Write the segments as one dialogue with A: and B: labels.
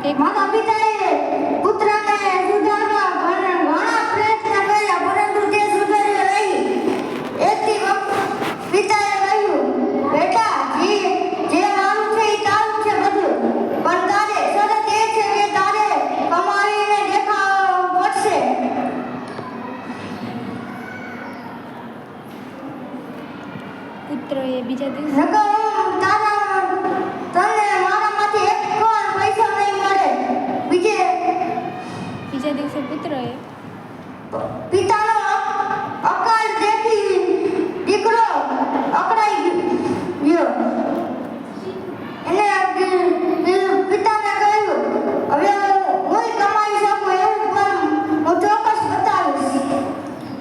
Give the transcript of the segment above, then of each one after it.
A: એક માતા પિતાએ પુત્રને સુધારવા ઘણા પ્રયત્ન કર્યા, પરંતુ તે સુધર્યો નહીં. એકથી પિતાએ કહ્યું, બેટા, જે મારું છે એ તારું છે બધું, પણ તારે શરત એ છે કે તારે કમાવીને દેખાડવું પડશે.
B: પુત્રએ બીજા દિવસે
A: તને મારામાંથી એક પણ પૈસા નહીં મળે. બીજા
B: દિવસે પુત્રએ
A: પિતાનો અકાળ દેખી દીકરો અકળાઈ ગયો. એને પિતાને કહ્યું, હવે હું કમાઈ શકું એવું પણ હું ચોક્કસ બતાવીશ.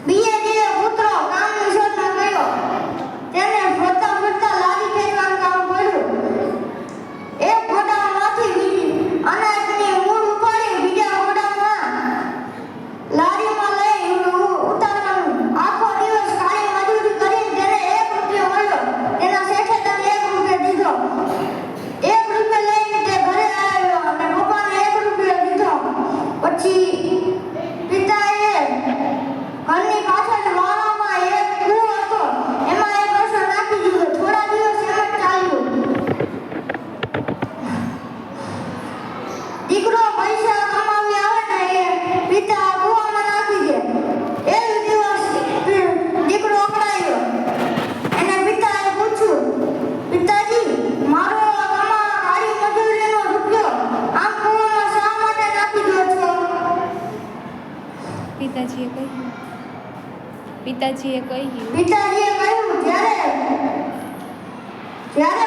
A: બીજે દિવસે પુત્ર કામની શોધમાં ગયો. તેને ફરતા ફરતા લારી ખેંચવાનું કામ પડ્યું. એક ગોડાઉનમાંથી અનાજની મૂળ ઉપાડી બીજા ગોડાઉનમાં લારીમાં લઈ ઉતારવાનું. આખો દિવસ કાળી મજૂરી કરીને તેને 1 રૂપિયો મળ્યો. તેના શેઠે તેને 1 રૂપિયો દીધો. 1 રૂપિયો લઈને તે ઘરે આવ્યો અને પપ્પાને 1 રૂપિયો દીધો. પછી પિતાએ ઘરની પાછળ વાળામાં એક કૂવો હતો, એમાં એક રસો નાખી દીધો. થોડા દિવસ એમ જ ચાલ્યું. દીકરો પૈસા કમાવી આવે ને એ પિતા કૂવામાં નાખી દે. એક દિવસ દીકરો અકળાયો. એને પિતાએ પૂછ્યું, પિતાજી, મારો કાળી મજૂરીનો રૂપિયો આમ કૂવામાં શા માટે નાખી દો છો?
B: પિતાજીએ કહ્યું,
A: જ્યારે